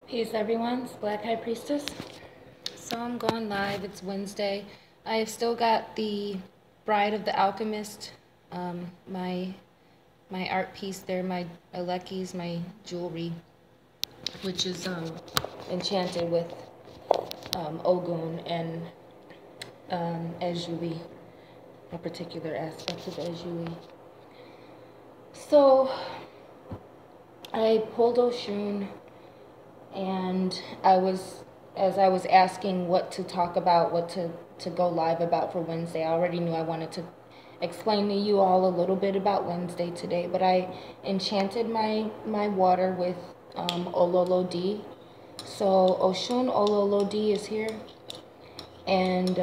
Peace, everyone. It's Black High Priestess. So I'm going live. It's Wednesday. I have still got the Bride of the Alchemist, my art piece there, my alekis, my jewelry, which is enchanted with Ogun and Ejuli, a particular aspect of Ejuli. So I pulled Oshun. And as I was asking what to talk about, what to go live about for Wednesday, I already knew I wanted to explain to you all a little bit about Wednesday today. But I enchanted my water with Ololodi. So Oshun Ololodi is here. And,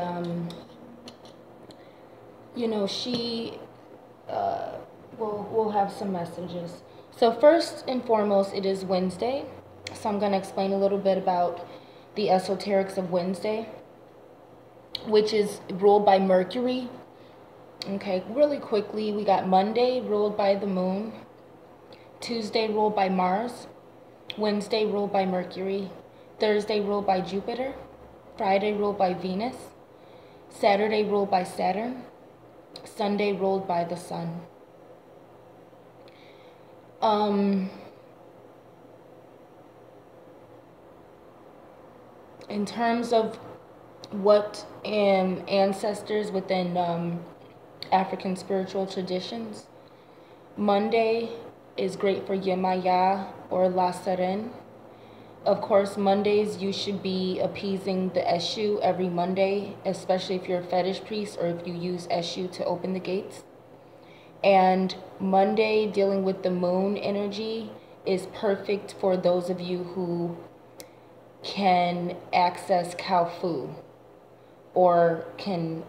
she, we'll have some messages. So first and foremost, it is Wednesday. So I'm going to explain a little bit about the esoterics of Wednesday, which is ruled by Mercury. Okay, really quickly, we got Monday ruled by the moon, Tuesday ruled by Mars, Wednesday ruled by Mercury, Thursday ruled by Jupiter, Friday ruled by Venus, Saturday ruled by Saturn, Sunday ruled by the Sun. In terms of what ancestors within African spiritual traditions, Monday is great for Yemaya or La Seren. Of course, Mondays you should be appeasing the Eshu every Monday, especially if you're a fetish priest or if you use Eshu to open the gates. And Monday, dealing with the moon energy, is perfect for those of you who can access Kau-Fu or can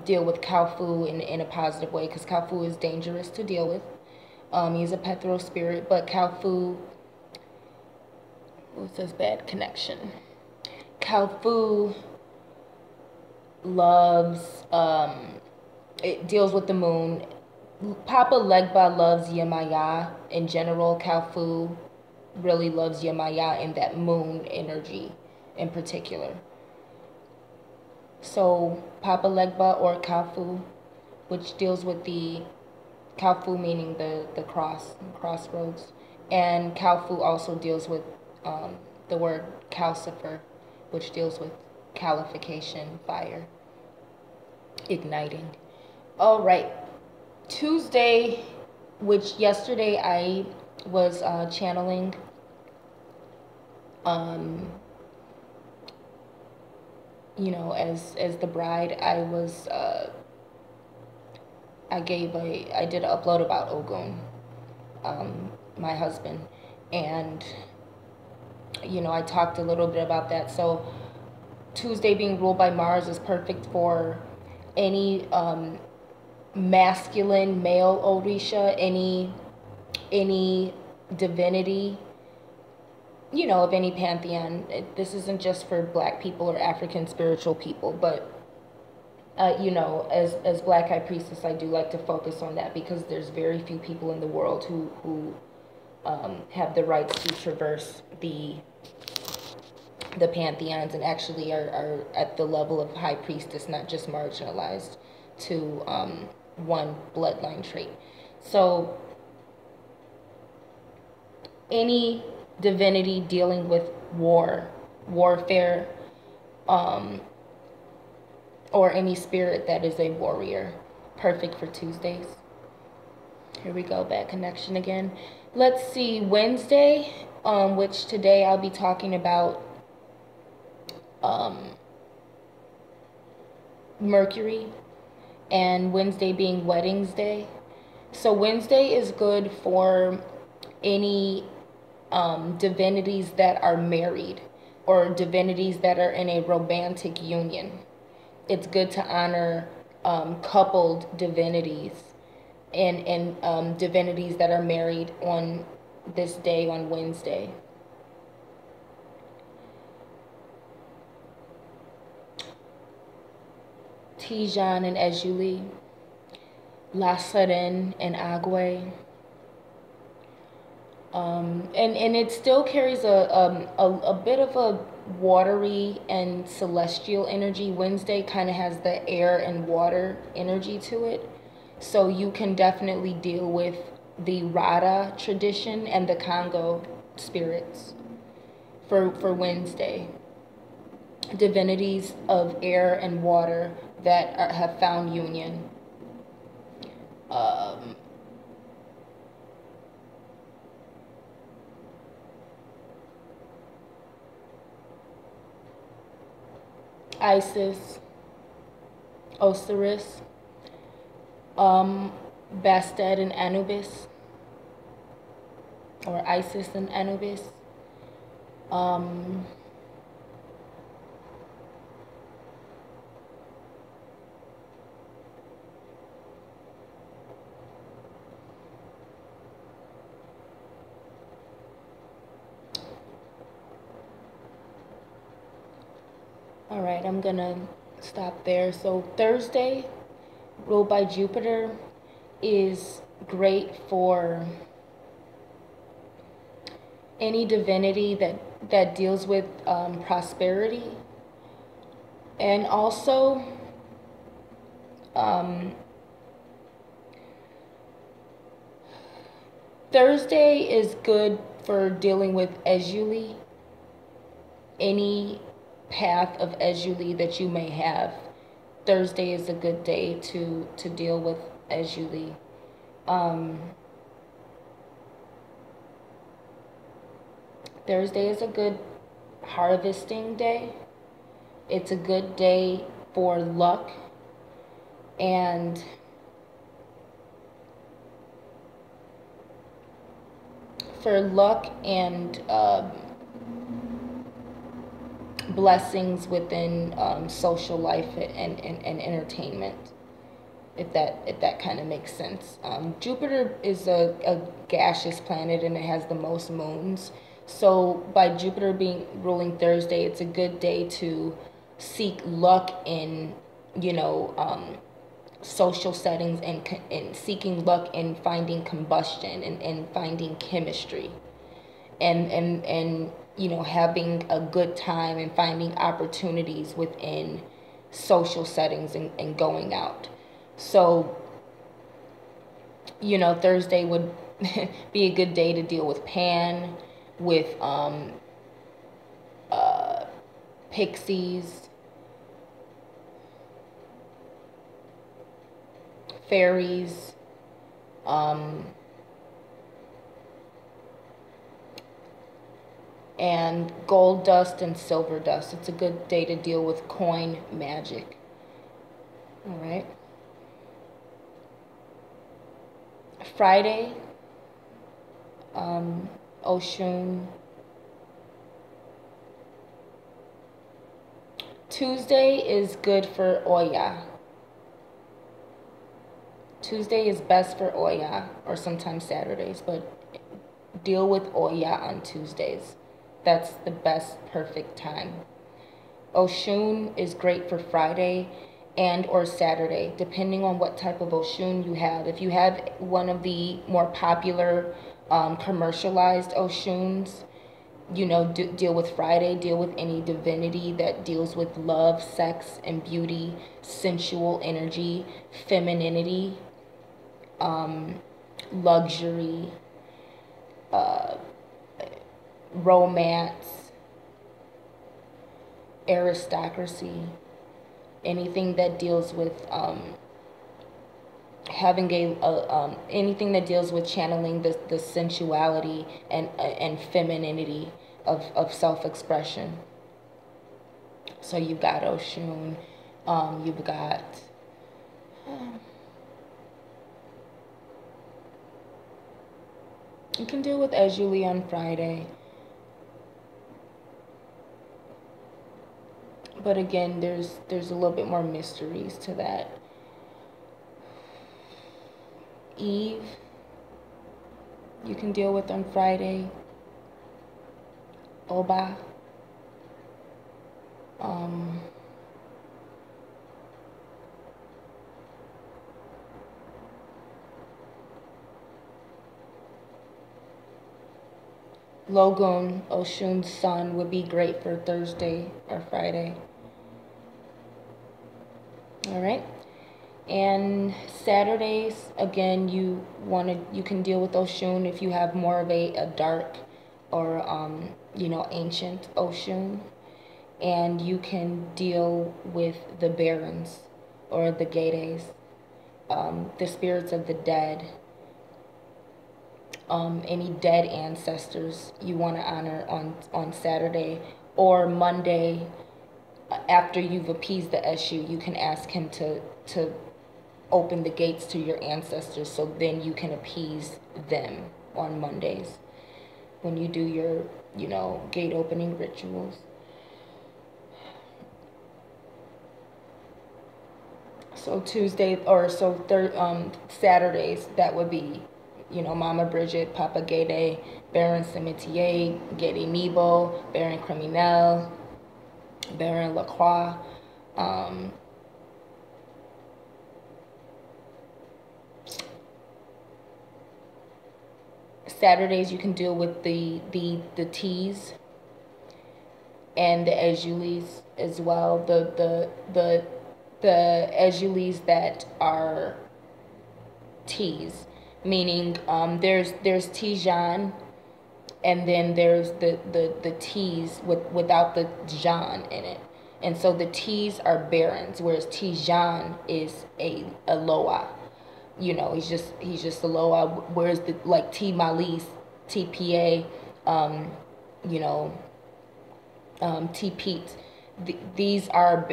deal with Kau-Fu in a positive way, because Kau-Fu is dangerous to deal with. He's a Pethro spirit, but Kau-Fu, it says bad connection. Kau-Fu loves, it deals with the moon. Papa Legba loves Yemaya in general. Kau-Fu really loves Yemaya and that moon energy in particular. So Papa Legba or Kau-Fu, which deals with the Kau-Fu meaning the crossroads, and Kau-Fu also deals with the word calcifer, which deals with calification, fire, igniting. All right, Tuesday, which yesterday I was channeling as the bride, I did an upload about Ogun, my husband, and I talked a little bit about that. So Tuesday being ruled by Mars is perfect for any masculine male Orisha, any divinity, of any pantheon. This isn't just for Black people or African spiritual people, but as Black High Priestess, I do like to focus on that because there's very few people in the world who have the rights to traverse the pantheons and actually are at the level of High Priestess, not just marginalized to one bloodline trait. So any divinity dealing with warfare, or any spirit that is a warrior, perfect for Tuesdays. Here we go, bad connection again. Let's see, Wednesday, which today I'll be talking about Mercury, and Wednesday being Weddings Day. So Wednesday is good for any divinities that are married or divinities that are in a romantic union. It's good to honor coupled divinities and divinities that are married on this day, on Wednesday. Tijan and Ejuli, La Seren and Agwe, And it still carries a bit of a watery and celestial energy. Wednesday kind of has the air and water energy to it. So you can definitely deal with the Rada tradition and the Congo spirits for Wednesday. Divinities of air and water that have found union. Um, Isis, Osiris, um, Bastet and Anubis, or Isis and Anubis. Um, all right, I'm gonna stop there. So Thursday, ruled by Jupiter, is great for any divinity that deals with prosperity, and also um, Thursday is good for dealing with Ezuli, any path of Ezuli that you may have. Thursday is a good day to deal with Ezuli. Thursday is a good harvesting day. It's a good day for luck and blessings within social life and entertainment, if that kind of makes sense. Jupiter is a gaseous planet and it has the most moons. So by Jupiter being ruling Thursday, it's a good day to seek luck in, social settings and seeking luck in finding combustion and finding chemistry and having a good time and finding opportunities within social settings and going out. So Thursday would be a good day to deal with Pan, with pixies, fairies, and gold dust and silver dust. It's a good day to deal with coin magic. All right. Friday, Oshun. Tuesday is good for Oya. Tuesday is best for Oya, or sometimes Saturdays, but deal with Oya on Tuesdays. That's the best, perfect time. Oshun is great for Friday and or Saturday, depending on what type of Oshun you have. If you have one of the more popular commercialized Oshuns, deal with Friday, deal with any divinity that deals with love, sex, and beauty, sensual energy, femininity, luxury, romance, aristocracy, anything that deals with anything that deals with channeling the sensuality and femininity of self-expression. So you've got Oshun, you've got you can deal with Ezuli on Friday. But again, there's a little bit more mysteries to that. Eve, you can deal with on Friday. Oba. Logun, Oshun's son, would be great for Thursday or Friday. All right. And Saturdays, again, you can deal with Oshun if you have more of a dark or ancient Oshun, and you can deal with the Barons or the Gedes, the spirits of the dead. Any dead ancestors you want to honor on Saturday or Monday. After you've appeased the Eshu, you can ask him to open the gates to your ancestors, so then you can appease them on Mondays when you do your gate opening rituals. So Saturdays, that would be Mama Bridget, Papa Gede, Baron Cimetier, Gede Nebo, Baron Criminel, Baron Lacroix. Saturdays you can deal with the T's and the Ejulis as well. The Ejulis that are T's, meaning there's Tijan, and then there's the T's without the Jan in it. And so the T's are barons, whereas Tijan is a Loa. He's just a Loa, whereas like T Malis, TPA, T Pete, these are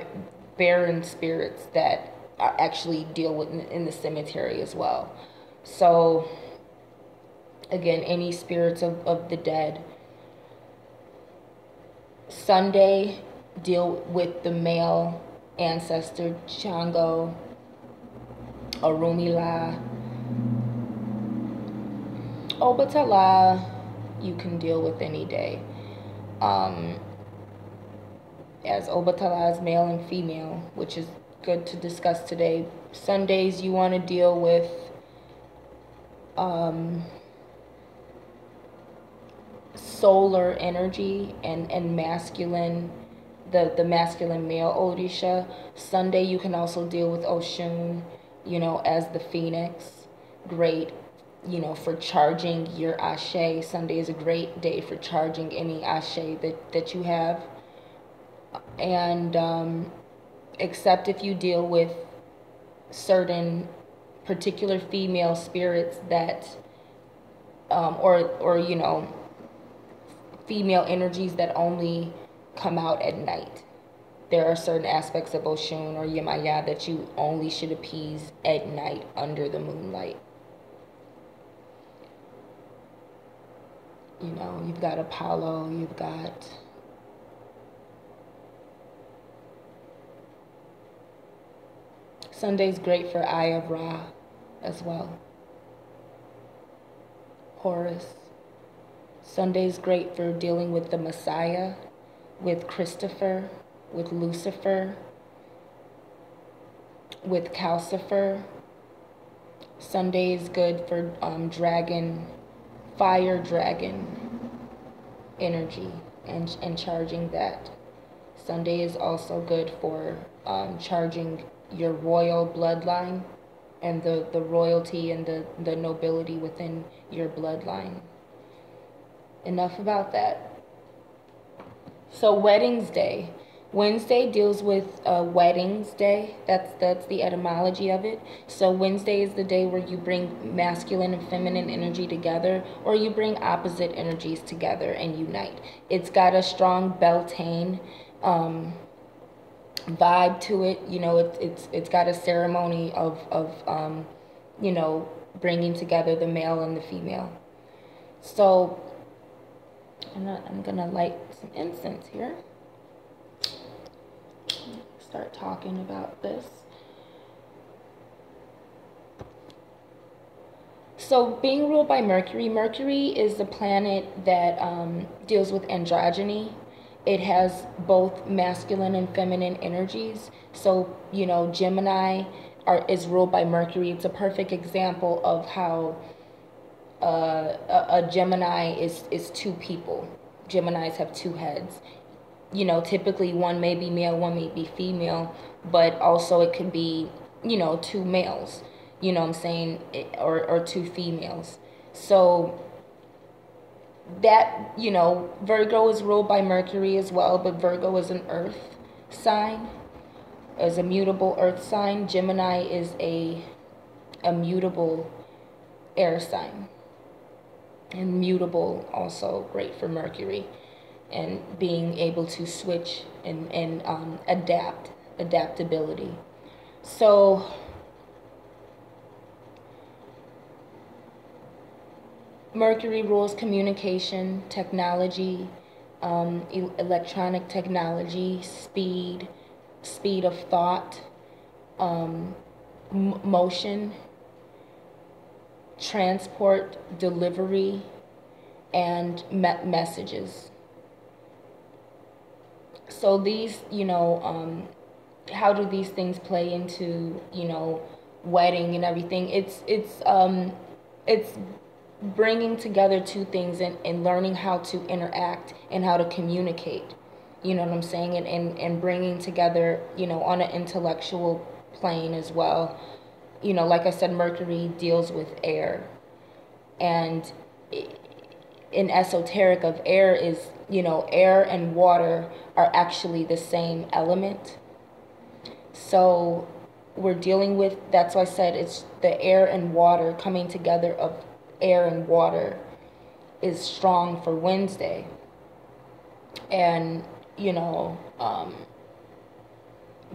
baron spirits that actually deal with in the cemetery as well. So again, any spirits of the dead. Sunday, deal with the male ancestor, Chango, Orumila. Obatala, you can deal with any day. As Obatala is male and female, which is good to discuss today. Sundays, you want to deal with solar energy and masculine, the masculine male Odisha. Sunday, you can also deal with Oshun, as the phoenix. Great, for charging your ashe. Sunday is a great day for charging any ashe that you have. And except if you deal with certain particular female spirits that or female energies that only come out at night. There are certain aspects of Oshun or Yemaya that you only should appease at night under the moonlight. You've got Apollo, you've got Sunday's great for Eye of Ra as well. Horus. Sunday's great for dealing with the Messiah, with Christopher, with Lucifer, with Calcifer. Sunday is good for dragon, fire dragon energy and charging that. Sunday is also good for charging your royal bloodline and the royalty and the nobility within your bloodline. Enough about that. So Weddings Day. Wednesday deals with Weddings Day. That's the etymology of it. So Wednesday is the day where you bring masculine and feminine energy together, or you bring opposite energies together and unite. It's got a strong Beltane vibe to it. It's got a ceremony of bringing together the male and the female. So I'm gonna light some incense here. Start talking about this. So being ruled by Mercury, Mercury is the planet that deals with androgyny. It has both masculine and feminine energies. So, Gemini is ruled by Mercury. It's a perfect example of how a Gemini is two people. Geminis have two heads. You know, typically one may be male, one may be female, but also it could be, you know, two males, you know what I'm saying, or two females. So that, you know, Virgo is ruled by Mercury as well, but Virgo is an earth sign, is a mutable earth sign. Gemini is a mutable air sign. And mutable, also great for Mercury, and being able to switch and adaptability. So Mercury rules communication, technology, electronic technology, speed of thought, motion, transport, delivery, and messages. So these, you know, how do these things play into, you know, wedding and everything? It's bringing together two things and learning how to interact and how to communicate. You know what I'm saying? And bringing together, you know, on an intellectual plane as well. You know, like I said, Mercury deals with air. And in esoteric of air is, you know, air and water are actually the same element. So we're dealing with, that's why I said it's the air and water coming together of air and water is strong for Wednesday. And, you know,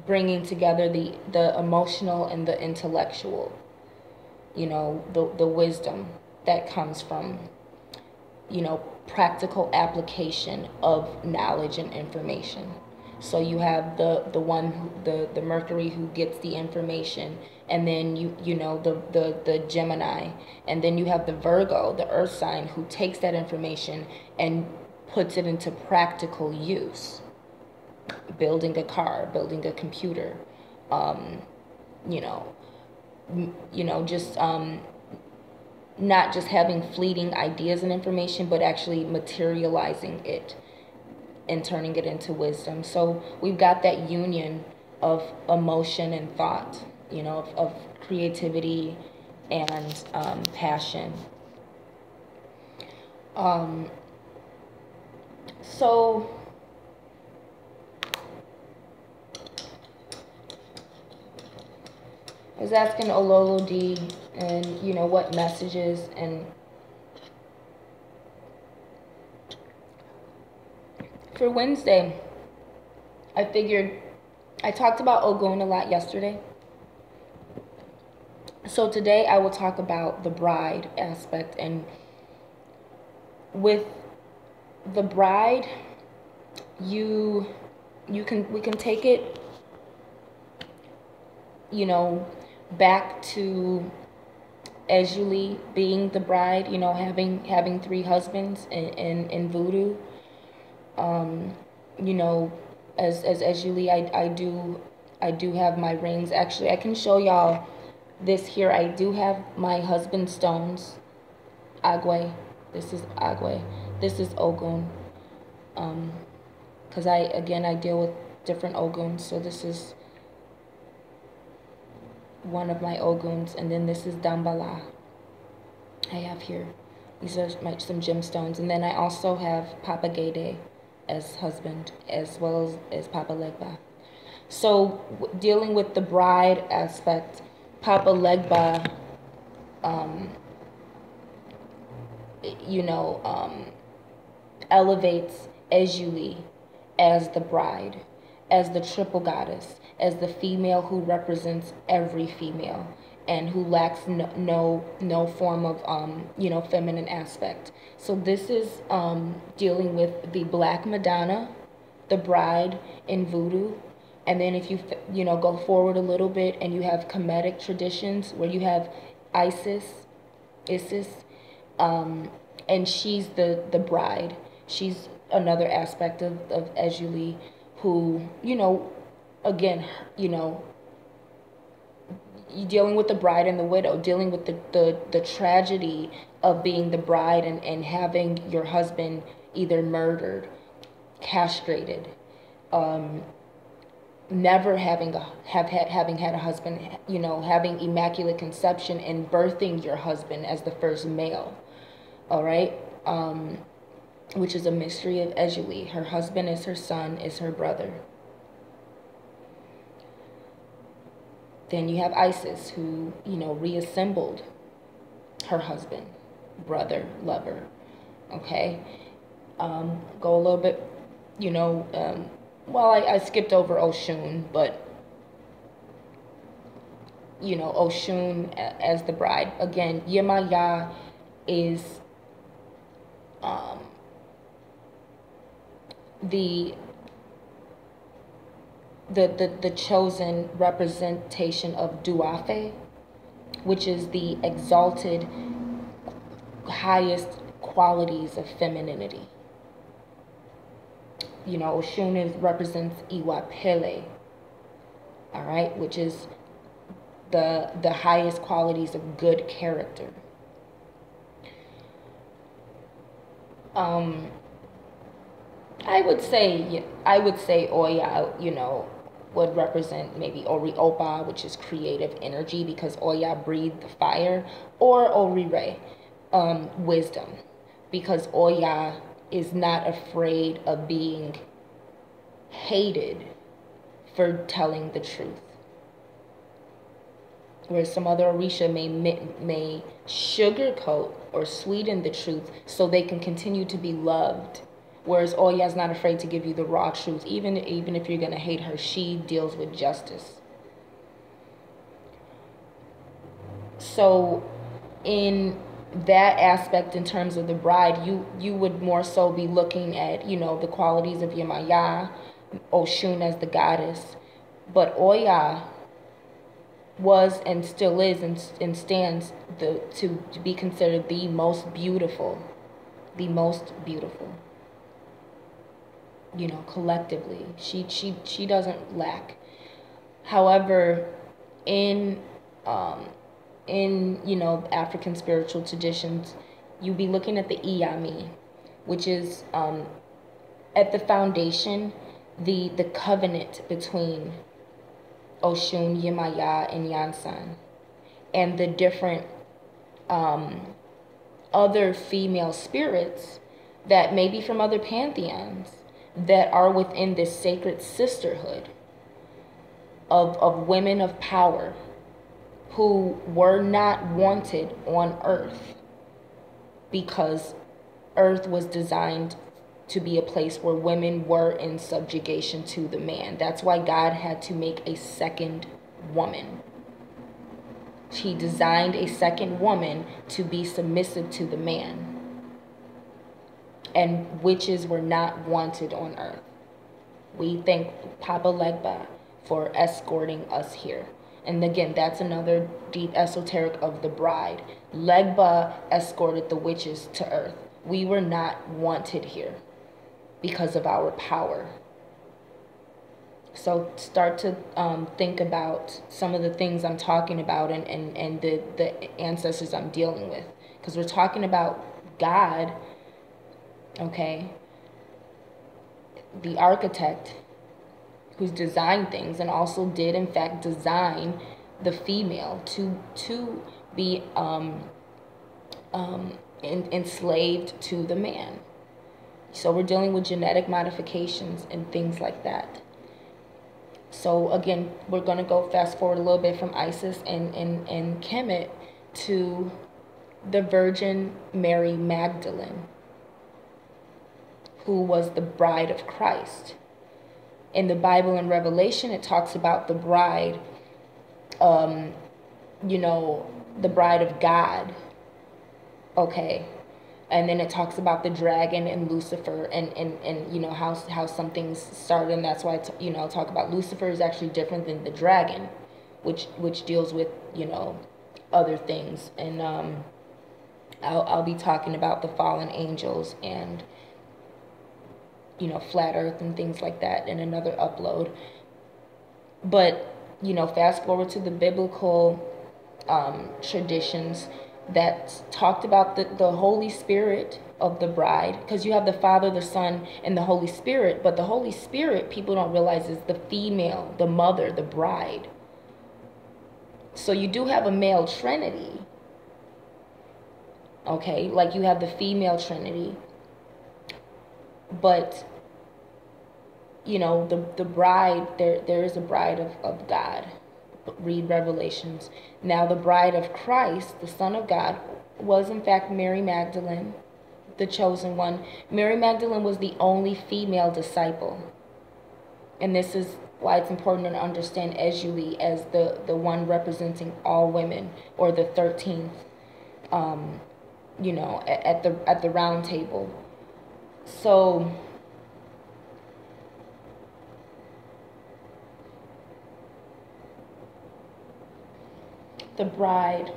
bringing together the emotional and the intellectual, you know, the wisdom that comes from, you know, practical application of knowledge and information. So you have the Mercury who gets the information, and then you know the Gemini, and then you have the Virgo, the earth sign, who takes that information and puts it into practical use. Building a car, building a computer, you know, just not just having fleeting ideas and information, but actually materializing it and turning it into wisdom. So we've got that union of emotion and thought, you know, of creativity and passion. So I was asking Ololodi, and you know, what messages, and for Wednesday, I figured, I talked about Ogun a lot yesterday. So today I will talk about the bride aspect. And with the bride, we can take it, you know, back to Ejuli being the bride, you know, having three husbands in voodoo. You know, as Ejuli, I do have my rings. Actually, I can show y'all this here. I do have my husband's stones. Agwe. This is Agwe. This is Ogun. Because I deal with different Oguns. So this is one of my Oguns, and then this is Dambala. I have here. These are some gemstones, and then I also have Papa Gede as husband, as well as Papa Legba. So dealing with the bride aspect, Papa Legba, you know, elevates Ejuli as the bride, as the triple goddess, as the female who represents every female and who lacks no form of you know, feminine aspect. So this is dealing with the Black Madonna, the bride in voodoo. And then if you know, go forward a little bit, and you have Kemetic traditions where you have Isis, and she's the bride. She's another aspect of Ejuli, who, you know, again, you know, you're dealing with the bride and the widow, dealing with the tragedy of being the bride and having your husband either murdered, castrated, never having had a husband, having immaculate conception and birthing your husband as the first male. All right, which is a mystery of Ejuli. Her husband is her son, is her brother. Then you have Isis, who, reassembled her husband, brother, lover. Okay? Go a little bit, well, I skipped over Oshun, but, Oshun as the bride. Again, Yemaya is the chosen representation of Duafe, which is the exalted, highest qualities of femininity. Oshun represents Iwapele, all right, which is the highest qualities of good character. I would say Oya, would represent maybe Ori Opa, which is creative energy, because Oya breathed the fire, or Orire, wisdom, because Oya is not afraid of being hated for telling the truth. Whereas some other Orisha may sugarcoat or sweeten the truth so they can continue to be loved. Whereas Oya is not afraid to give you the raw truth. Even if you're going to hate her, she deals with justice. So in that aspect, in terms of the bride, you would more so be looking at, the qualities of Yemaya, Oshun as the goddess. But Oya was and still is and stands to be considered the most beautiful. The most beautiful. Collectively. She doesn't lack. However, in African spiritual traditions, you be looking at the Iyami, which is at the foundation, the covenant between Oshun, Yemaya, and Yansan, and the different other female spirits that may be from other pantheons that are within this sacred sisterhood of women of power who were not wanted on earth, because earth was designed to be a place where women were in subjugation to the man. That's why God had to make a second woman. He designed a second woman to be submissive to the man. And witches were not wanted on earth. We thank Papa Legba for escorting us here. And again, that's another deep esoteric of the bride. Legba escorted the witches to earth. We were not wanted here because of our power. So start to think about some of the things I'm talking about and the ancestors I'm dealing with. Because we're talking about God, okay, the architect who's designed things and also did in fact design the female to be enslaved to the man. So we're dealing with genetic modifications and things like that. So again, we're going to go fast forward a little bit from Isis and Kemet to the Virgin Mary Magdalene, who was the bride of Christ. In the Bible and Revelation, it talks about the bride, the bride of God, okay? And then it talks about the dragon and Lucifer and how some things started, and that's why I talk about Lucifer is actually different than the dragon, which deals with other things. And I'll be talking about the fallen angels and flat earth and things like that in another upload. But fast forward to the biblical traditions that talked about the Holy Spirit of the bride, because you have the Father, the Son, and the Holy Spirit, but the Holy Spirit, people don't realize, is the female, the mother, the bride. So you do have a male trinity, okay, like you have the female trinity, but the bride, there is a bride of God. Read Revelations. Now the bride of Christ, the Son of God, was in fact Mary Magdalene, the chosen one. Mary Magdalene was the only female disciple. And this is why it's important to understand Ejuli as the one representing all women, or the 13th, at the round table. So the bride,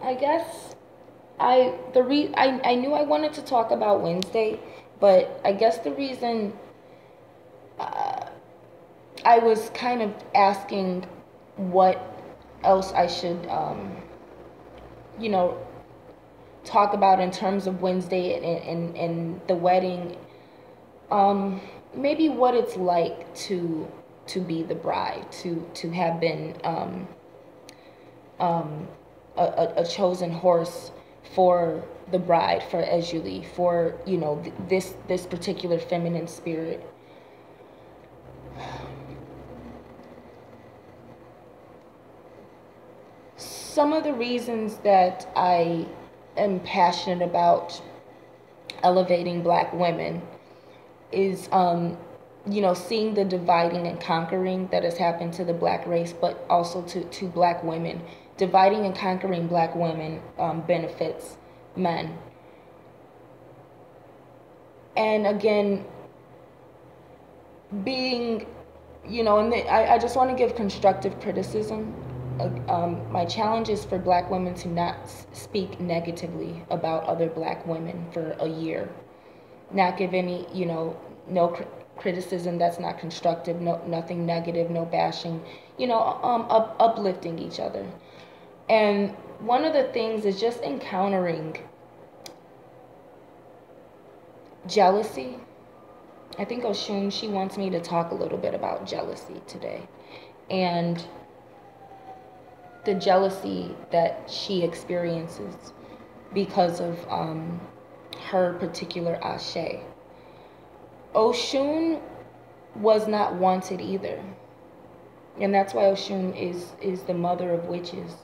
I guess I knew I wanted to talk about Wednesday, but I guess the reason I was kind of asking what else I should talk about in terms of Wednesday and the wedding, maybe what it's like to be the bride, to have been a chosen horse for the bride, for Ejuli, for this particular feminine spirit. Some of the reasons that I am passionate about elevating Black women is seeing the dividing and conquering that has happened to the Black race, but also to Black women. Dividing and conquering Black women benefits men. And again, being, and I just want to give constructive criticism. My challenge is for Black women to not speak negatively about other Black women for a year. Not give any, no criticism that's not constructive, nothing negative, no bashing, uplifting each other. And one of the things is just encountering jealousy. I think Oshun, she wants me to talk a little bit about jealousy today. And the jealousy that she experiences because of her particular ashe. Oshun was not wanted either. And that's why Oshun is the mother of witches.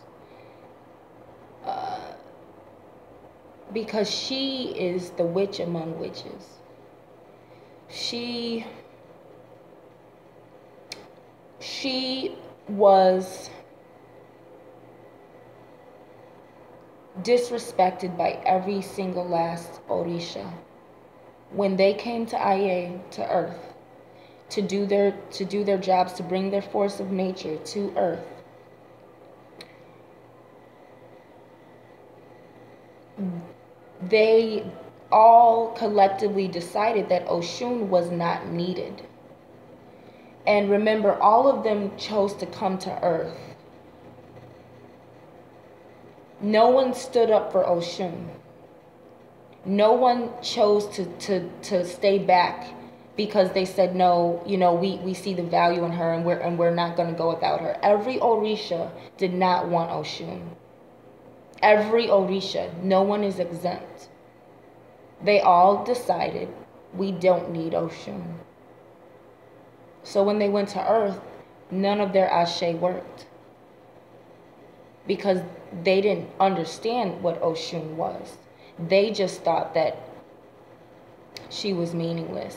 Because she is the witch among witches. She was disrespected by every single last Orisha when they came to Aye, to Earth, to do their jobs, to bring their force of nature to Earth. They all collectively decided that Oshun was not needed. And remember, all of them chose to come to Earth. No one stood up for Oshun. No one chose to stay back because they said, no, we see the value in her, and we're not going to go without her. Every Orisha did not want Oshun. Every Orisha, no one is exempt. They all decided, we don't need Oshun. So when they went to Earth, none of their ashe worked, because they didn't understand what Oshun was. They just thought that she was meaningless.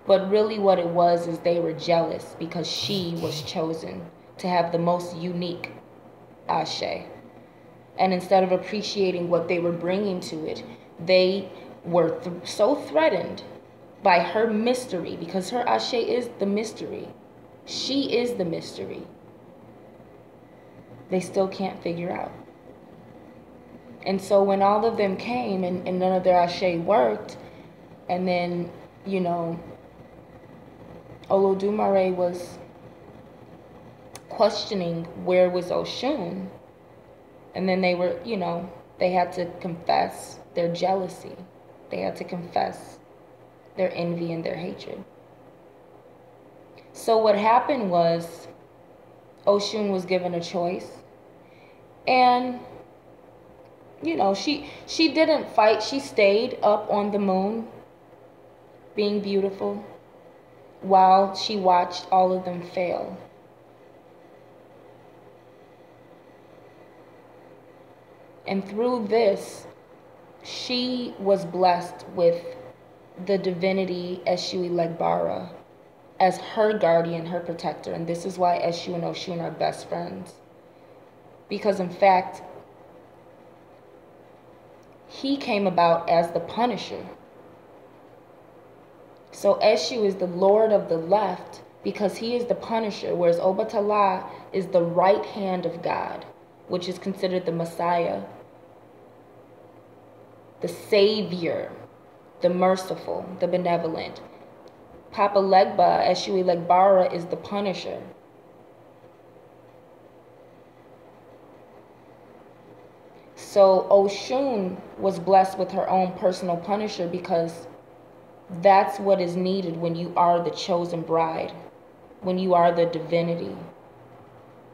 But really what it was is they were jealous because she was chosen to have the most unique ashe. And instead of appreciating what they were bringing to it, they were so threatened by her mystery, because her ashe is the mystery. She is the mystery. They still can't figure out. And so when all of them came and none of their ashe worked, And then, you know, Olodumare was questioning where was Oshun. And then they were, you know, they had to confess their jealousy. They had to confess their envy and their hatred. So what happened was Oshun was given a choice. And, you know, she didn't fight. She stayed up on the moon being beautiful while she watched all of them fail. And through this, she was blessed with the divinity Eshu Ilegbara as her guardian, her protector. And this is why Eshu and Oshun are best friends. Because in fact, he came about as the punisher. So Eshu is the Lord of the left because he is the punisher, whereas Obatala is the right hand of God, which is considered the Messiah, the Savior, the merciful, the benevolent. Papa Legba, Eshu Ilegbara, is the punisher. So Oshun was blessed with her own personal punisher because that's what is needed when you are the chosen bride, when you are the divinity,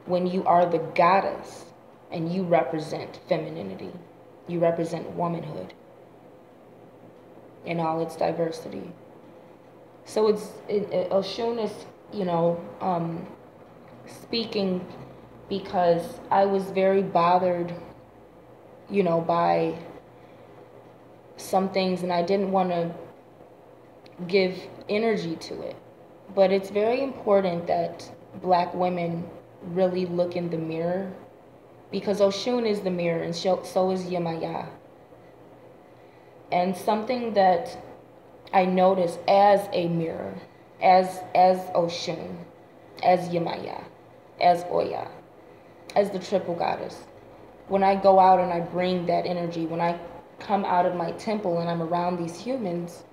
when you are the goddess and you represent femininity, you represent womanhood in all its diversity. So Oshun is, you know, speaking because I was very bothered, you know, by some things, and I didn't want to give energy to it. But it's very important that Black women really look in the mirror, because Oshun is the mirror, and so is Yemaya. And something that I notice as a mirror, as Oshun, as Yemaya, as Oya, as the triple goddess, when I go out and I bring that energy, when I come out of my temple and I'm around these humans,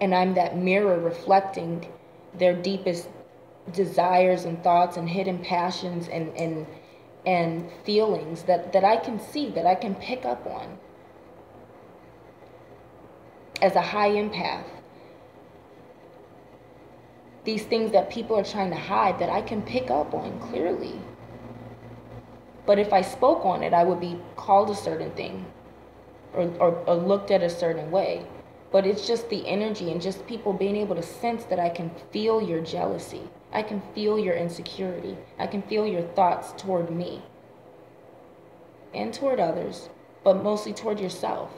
and I'm that mirror reflecting their deepest desires and thoughts and hidden passions and feelings that I can see, that I can pick up on as a high empath. These things that people are trying to hide that I can pick up on clearly. But if I spoke on it, I would be called a certain thing or looked at a certain way. But it's just the energy and just people being able to sense that I can feel your jealousy. I can feel your insecurity. I can feel your thoughts toward me and toward others, but mostly toward yourself.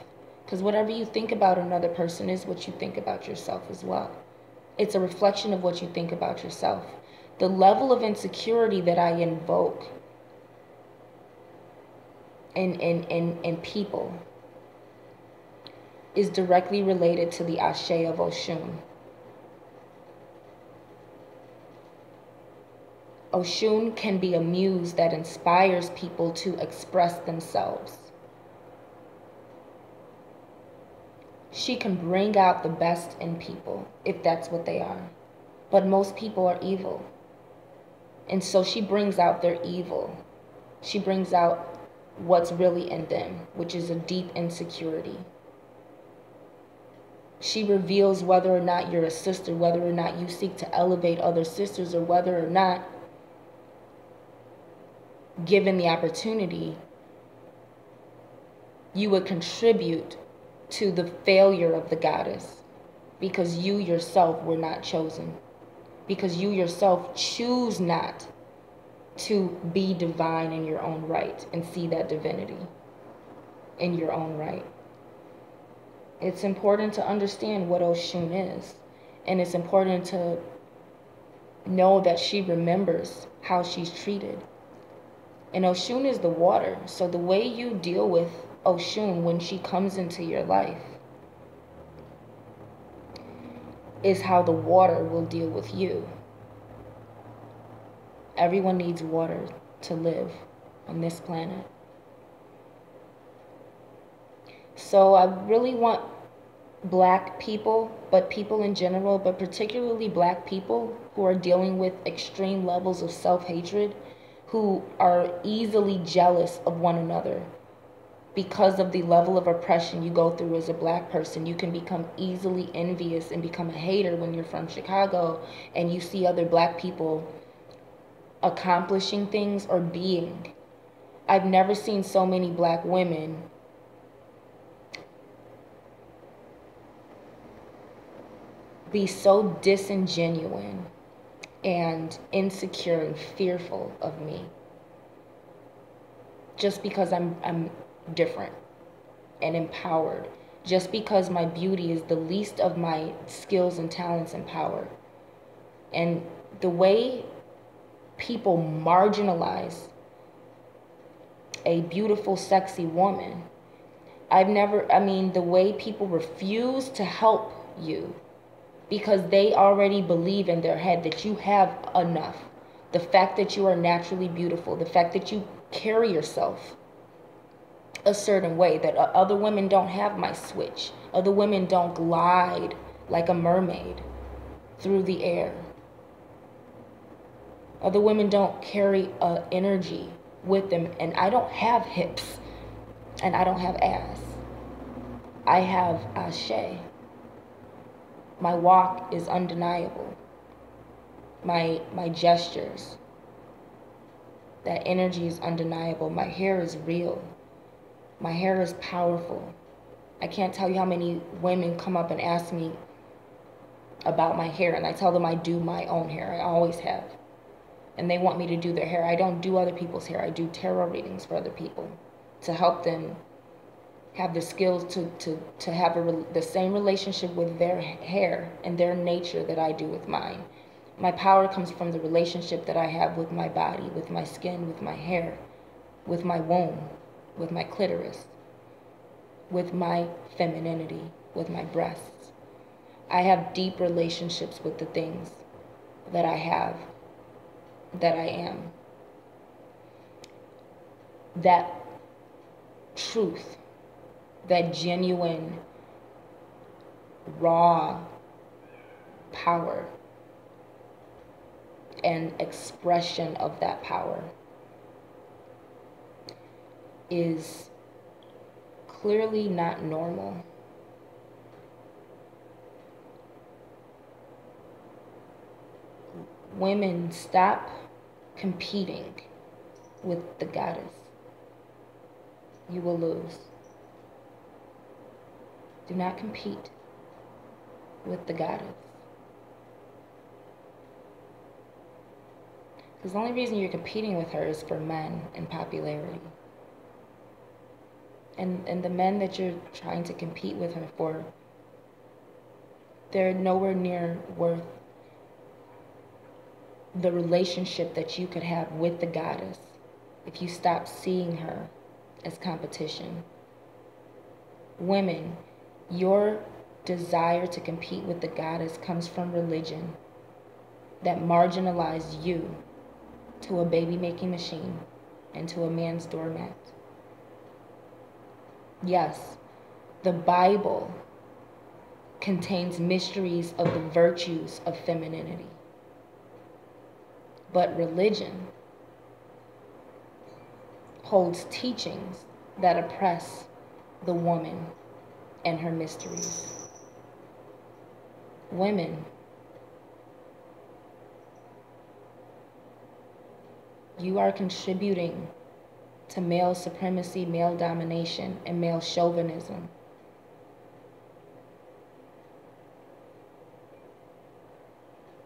Because whatever you think about another person is what you think about yourself as well. It's a reflection of what you think about yourself. The level of insecurity that I invoke in people is directly related to the Ashe of Oshun. Oshun can be a muse that inspires people to express themselves. She can bring out the best in people, if that's what they are. But most people are evil. And so she brings out their evil. She brings out what's really in them, which is a deep insecurity. She reveals whether or not you're a sister, whether or not you seek to elevate other sisters, or whether or not, given the opportunity, you would contribute to the failure of the goddess because you yourself were not chosen, because you yourself choose not to be divine in your own right and see that divinity in your own right. It's important to understand what Oshun is, and it's important to know that she remembers how she's treated. And Oshun is the water, so the way you deal with Oshun when she comes into your life is how the water will deal with you. Everyone needs water to live on this planet. So I really want black people, but people in general, but particularly black people who are dealing with extreme levels of self-hatred, who are easily jealous of one another because of the level of oppression you go through as a black person. You can become easily envious and become a hater when you're from Chicago and you see other black people accomplishing things or being. I've never seen so many black women be so disingenuous and insecure and fearful of me just because I'm different and empowered, just because my beauty is the least of my skills and talents and power. And the way people marginalize a beautiful, sexy woman, the way people refuse to help you because they already believe in their head that you have enough. The fact that you are naturally beautiful, the fact that you carry yourself a certain way, that other women don't have my switch. Other women don't glide like a mermaid through the air. Other women don't carry energy with them. And I don't have hips and I don't have ass. I have ashe. My walk is undeniable. My gestures, that energy is undeniable. My hair is real. My hair is powerful. I can't tell you how many women come up and ask me about my hair, and I tell them I do my own hair. I always have. And they want me to do their hair. I don't do other people's hair. I do tarot readings for other people to help them have the skills to have the same relationship with their hair and their nature that I do with mine. My power comes from the relationship that I have with my body, with my skin, with my hair, with my womb, with my clitoris, with my femininity, with my breasts. I have deep relationships with the things that I have, that I am. That truth, that genuine, raw power and expression of that power is clearly not normal. Women, stop competing with the goddess. You will lose. Do not compete with the goddess. Because the only reason you're competing with her is for men and popularity. And the men that you're trying to compete with her for, they're nowhere near worth the relationship that you could have with the goddess if you stop seeing her as competition. Women, your desire to compete with the goddess comes from religion that marginalized you to a baby-making machine and to a man's doormat. Yes, the Bible contains mysteries of the virtues of femininity. But religion holds teachings that oppress the woman and her mysteries. Women, you are contributing to male supremacy, male domination, and male chauvinism.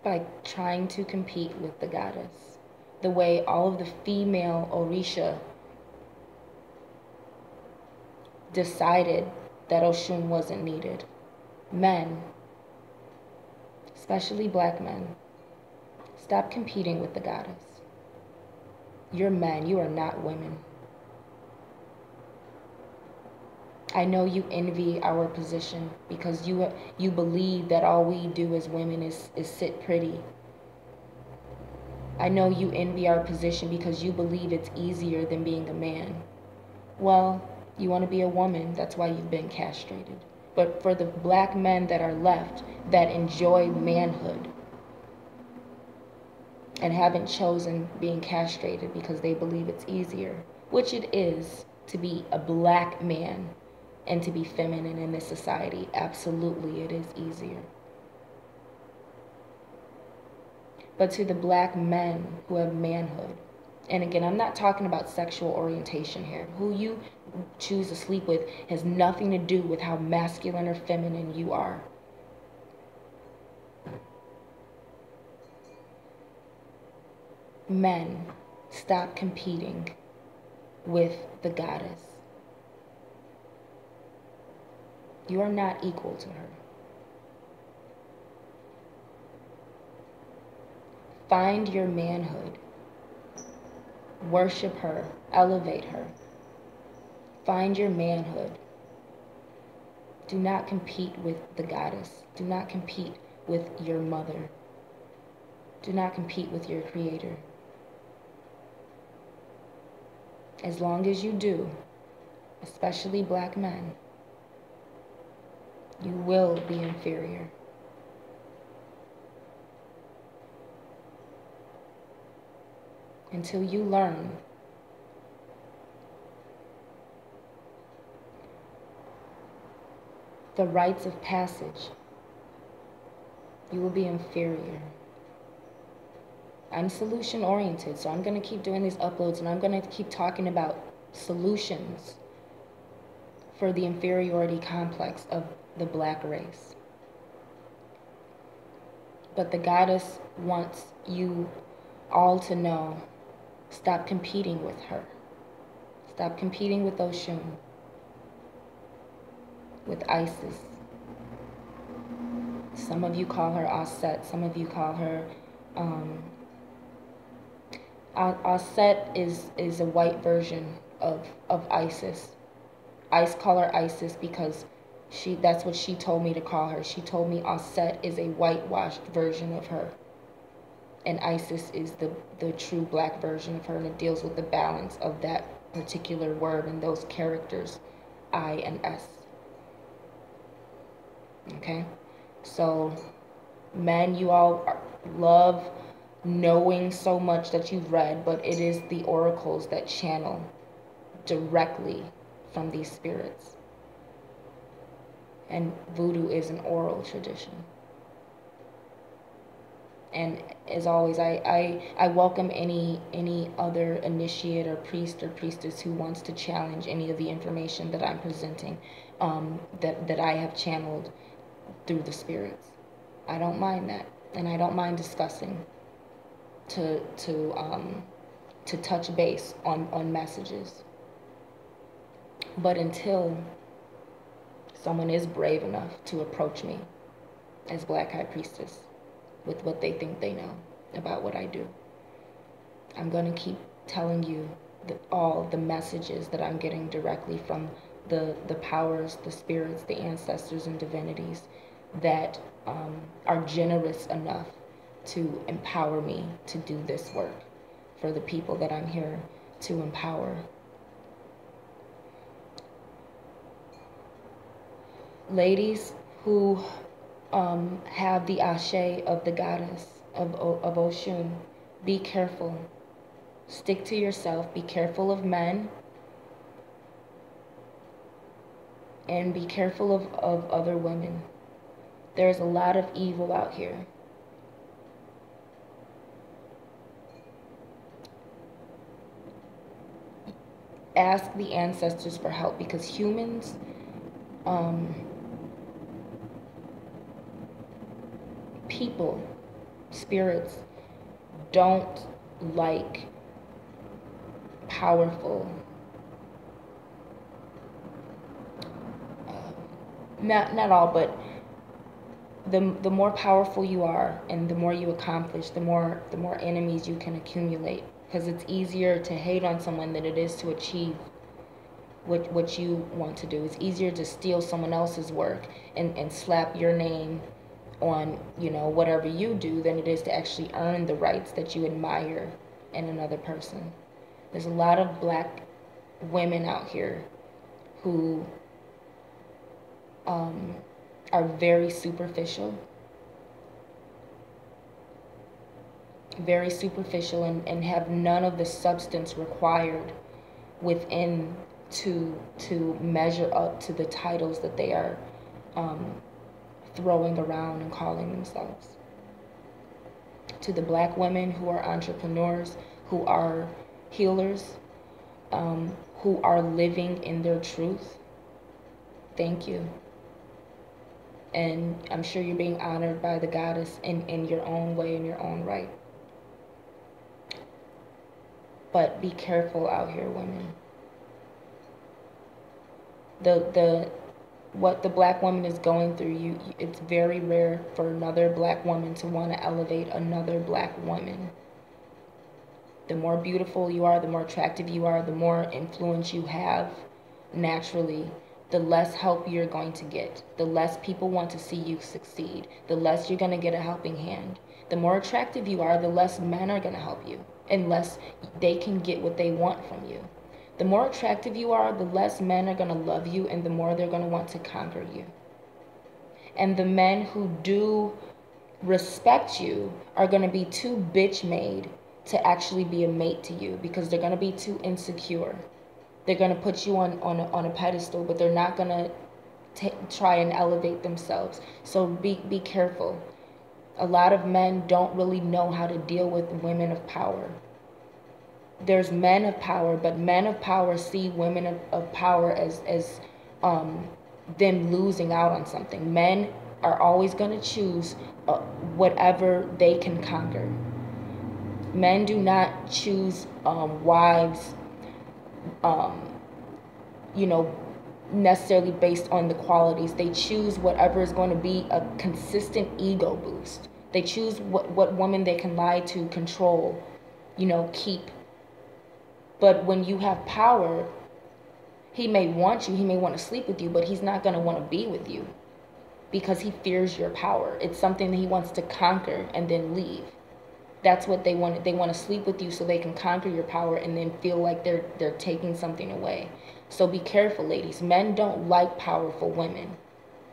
By trying to compete with the goddess, the way all of the female Orisha decided that Oshun wasn't needed. Men, especially black men, stop competing with the goddess. You're men, you are not women. I know you envy our position because you believe that all we do as women is sit pretty. I know you envy our position because you believe it's easier than being a man. Well, you want to be a woman, that's why you've been castrated. but for the black men that are left that enjoy manhood and haven't chosen being castrated because they believe it's easier, which it is to be a black man and to be feminine in this society. Absolutely, it is easier. But to the black men who have manhood, and again, I'm not talking about sexual orientation here. Who you choose to sleep with has nothing to do with how masculine or feminine you are. Men, stop competing with the goddess. You are not equal to her. Find your manhood. Worship her. Elevate her. Find your manhood. Do not compete with the goddess. Do not compete with your mother. Do not compete with your creator. As long as you do, especially black men, you will be inferior. Until you learn the rites of passage, you will be inferior. I'm solution oriented, so I'm going to keep doing these uploads and I'm going to keep talking about solutions for the inferiority complex of the black race. But the goddess wants you all to know, stop competing with her. Stop competing with Oshun, with Isis. Some of you call her Aset, some of you call her Aset is a white version of Isis. I call her Isis because that's what she told me to call her. She told me Aset is a whitewashed version of her. And Isis is the true black version of her, and it deals with the balance of that particular word and those characters, I and S. Okay? So, men, you all love knowing so much that you've read, but it is the oracles that channel directly from these spirits. And voodoo is an oral tradition. And as always, I welcome any other initiate or priest or priestess who wants to challenge any of the information that I'm presenting, that I have channeled through the spirits. I don't mind that, and I don't mind discussing to touch base on messages. But until someone is brave enough to approach me as Black High Priestess with what they think they know about what I do, I'm going to keep telling you all the messages that I'm getting directly from the powers, the spirits, the ancestors, and divinities that are generous enough to empower me to do this work for the people that I'm here to empower. Ladies who have the ashe of the goddess of Oshun, be careful. Stick to yourself. Be careful of men. And be careful of other women. There's a lot of evil out here. Ask the ancestors for help, because humans, people, spirits, don't like powerful, not all, but the more powerful you are and the more you accomplish, the more enemies you can accumulate, because it's easier to hate on someone than it is to achieve what you want to do. It's easier to steal someone else's work and slap your name on, you know, whatever you do than it is to actually earn the rights that you admire in another person. There's a lot of Black women out here who are very superficial. Very superficial and have none of the substance required within to measure up to the titles that they are throwing around and calling themselves. To the black women who are entrepreneurs, who are healers, who are living in their truth, thank you. And I'm sure you're being honored by the goddess in your own way, in your own right. But be careful out here, women. What the black woman is going through, it's very rare for another black woman to want to elevate another black woman. The more beautiful you are, the more attractive you are, the more influence you have naturally, the less help you're going to get. The less people want to see you succeed. The less you're going to get a helping hand. The more attractive you are, the less men are going to help you, unless they can get what they want from you. The more attractive you are, the less men are going to love you, and the more they're going to want to conquer you. And the men who do respect you are going to be too bitch-made to actually be a mate to you, because they're going to be too insecure. They're going to put you on a pedestal, but they're not going to try and elevate themselves. So be careful. A lot of men don't really know how to deal with women of power. There's men of power, but men of power see women of power as them losing out on something. Men are always going to choose whatever they can conquer. Men do not choose wives, necessarily based on the qualities. They choose whatever is going to be a consistent ego boost. They choose what woman they can lie to, control, keep. But when you have power, he may want you, he may want to sleep with you, but he's not going to want to be with you because he fears your power. It's something that he wants to conquer and then leave. That's what they want. They want to sleep with you so they can conquer your power and then feel like they're taking something away. So be careful, ladies. Men don't like powerful women.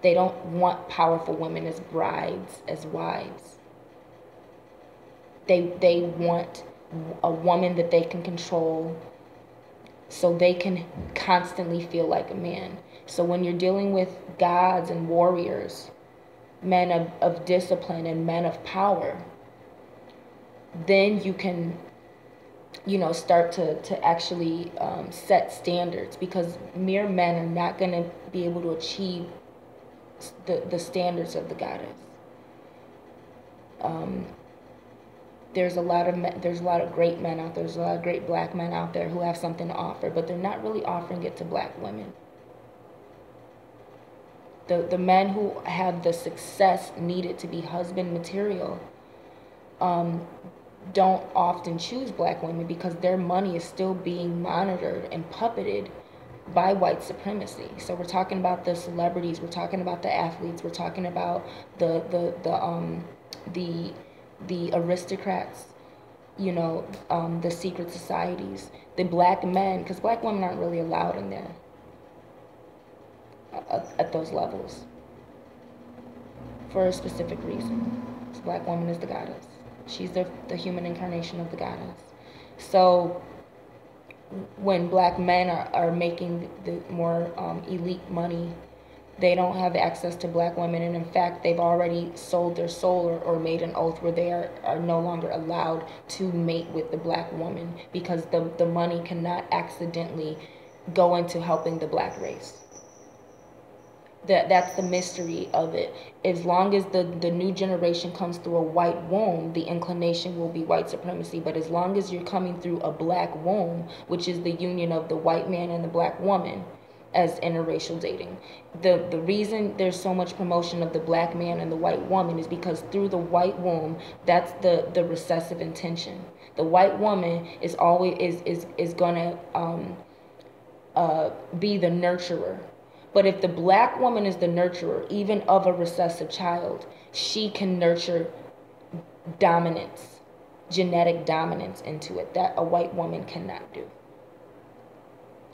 They don't want powerful women as brides, as wives. They want a woman that they can control so they can constantly feel like a man. So when you're dealing with gods and warriors, men of discipline and men of power, then you can, start to actually set standards, because mere men are not going to be able to achieve the standards of the goddess. There's a lot of great men out there. There's a lot of great black men out there who have something to offer, but they're not really offering it to black women. The men who have the success needed to be husband material don't often choose black women, because their money is still being monitored and puppeted by white supremacy. So we're talking about the celebrities, we're talking about the athletes, we're talking about the aristocrats, the secret societies, the black men, because black women aren't really allowed in there at those levels for a specific reason. This black woman is the goddess. She's the human incarnation of the goddess. So when black men are making the more elite money, they don't have access to black women, and in fact, they've already sold their soul or made an oath where they are no longer allowed to mate with the black woman, because the money cannot accidentally go into helping the black race. That's the mystery of it. As long as the new generation comes through a white womb, the inclination will be white supremacy. But as long as you're coming through a black womb, which is the union of the white man and the black woman, as interracial dating. The reason there's so much promotion of the black man and the white woman is because through the white womb, that's the recessive intention. The white woman is always is gonna be the nurturer. But if the black woman is the nurturer, even of a recessive child, she can nurture dominance, genetic dominance into it, that a white woman cannot do.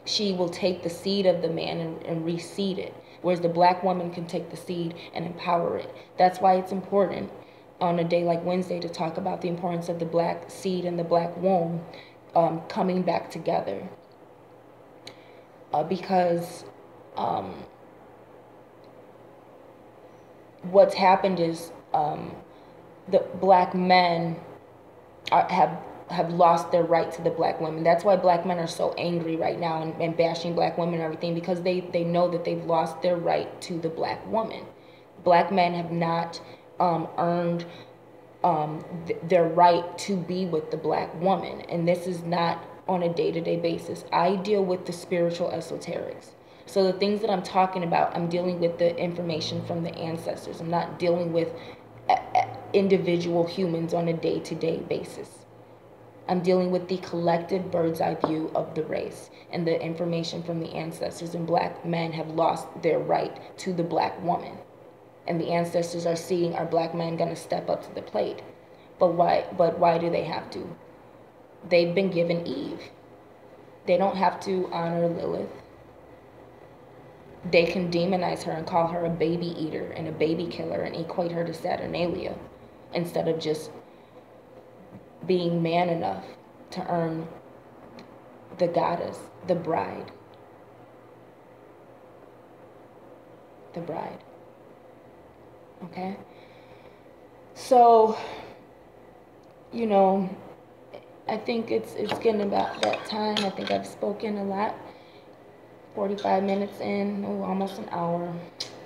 she will take the seed of the man and reseed it, whereas the black woman can take the seed and empower it. That's why it's important on a day like Wednesday to talk about the importance of the black seed and the black womb coming back together. Because what's happened is the black men have lost their right to the black women. That's why black men are so angry right now and bashing black women and everything, because they know that they've lost their right to the black woman. Black men have not earned their right to be with the black woman, and this is not on a day-to-day basis. I deal with the spiritual esoterics. So the things that I'm talking about, I'm dealing with the information from the ancestors. I'm not dealing with individual humans on a day-to-day basis. I'm dealing with the collective bird's eye view of the race and the information from the ancestors, and black men have lost their right to the black woman. And the ancestors are seeing, are black men going to step up to the plate? But why do they have to? They've been given Eve. They don't have to honor Lilith. They can demonize her and call her a baby eater and a baby killer and equate her to Saturnalia, instead of just being man enough to earn the goddess, the bride. The bride. Okay? So, you know, I think it's getting about that time. I think I've spoken a lot. 45 minutes in, almost an hour.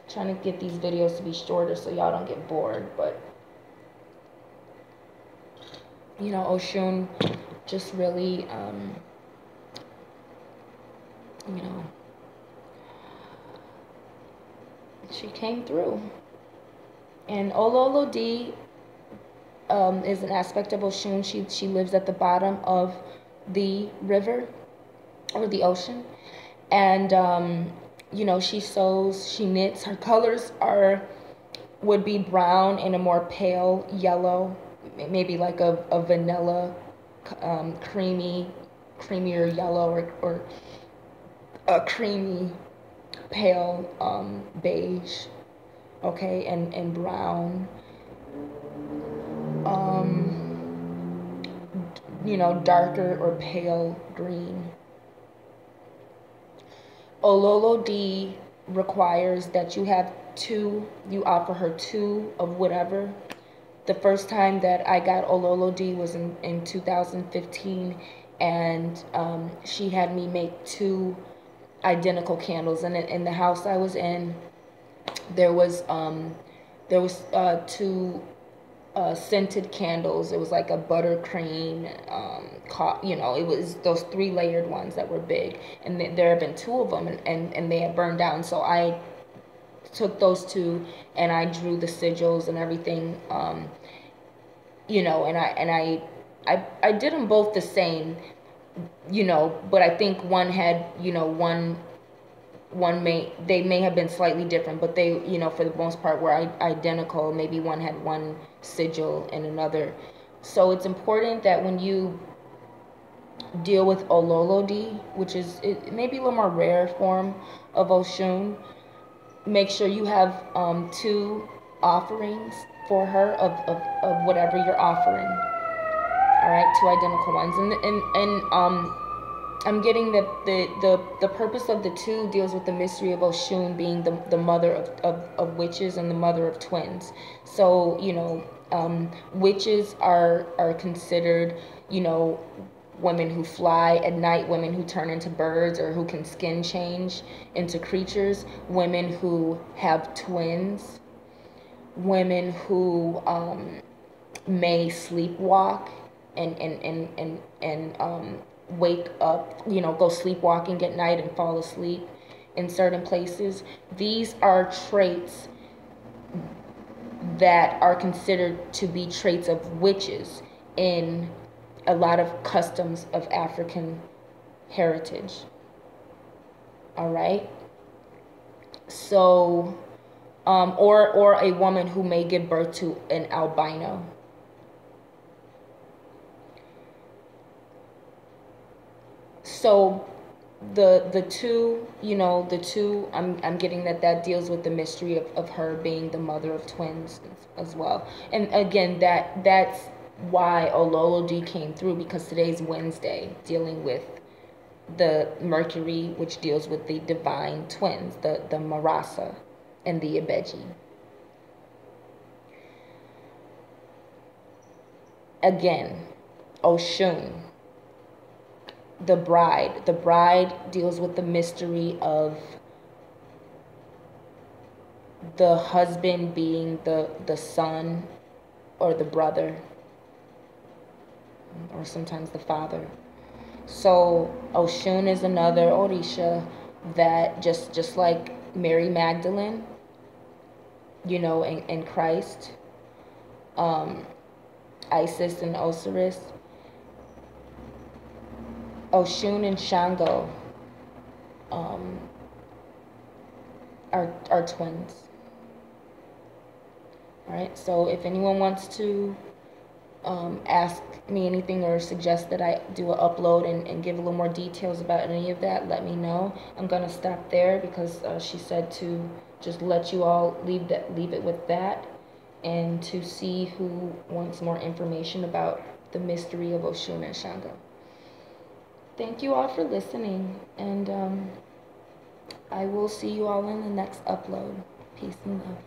Trying to get these videos to be shorter so y'all don't get bored, but you know, Oshun just really, you know, she came through. And Ololodi is an aspect of Oshun. She lives at the bottom of the river or the ocean. And, you know, she sews, she knits. Her colors would be brown and a more pale yellow, maybe like a vanilla, creamier yellow, or a creamy pale beige, okay, and brown, you know, darker or pale green. Ololodi requires that you offer her two of whatever. The first time that I got Ololodi was in 2015, and she had me make two identical candles. And in the house I was in, there was two scented candles. It was like a buttercream, you know, it was those 3-layered ones that were big, and there have been 2 of them, and they had burned down. So I took those 2 and I drew the sigils and everything, you know, and I did them both the same, you know, but I think one had, you know, they may have been slightly different, but they, you know, for the most part were identical. Maybe one had one sigil and another. So it's important that when you deal with Ololodi, which is maybe a little more rare form of Oshun, make sure you have 2 offerings for her of whatever you're offering. All right, 2 identical ones, and I'm getting that the purpose of the 2 deals with the mystery of Oshun being the mother of witches and the mother of twins. So, you know, witches are considered, you know, women who fly at night, women who turn into birds or who can skin change into creatures, women who have twins, women who may sleepwalk and wake up, you know, go sleepwalking at night and fall asleep in certain places. These are traits that are considered to be traits of witches in a lot of customs of African heritage. All right. So, or a woman who may give birth to an albino. So the two, the two, I'm getting that deals with the mystery of her being the mother of twins as well. And again, that's why Ololodi came through, because today's Wednesday, dealing with the Mercury, which deals with the divine twins, the Marasa and the Ibeji. Again, Oshun, the bride. The bride deals with the mystery of the husband being the son or the brother, or sometimes the father. So Oshun is another Orisha that just like Mary Magdalene, and Christ, Isis and Osiris, Oshun and Shango are twins. All right, so if anyone wants to ask me anything or suggest that I do an upload and give a little more details about any of that, let me know. I'm gonna stop there because she said to just let you all leave it with that, and to see who wants more information about the mystery of Oshun and Shango. Thank you all for listening, and I will see you all in the next upload. Peace and love.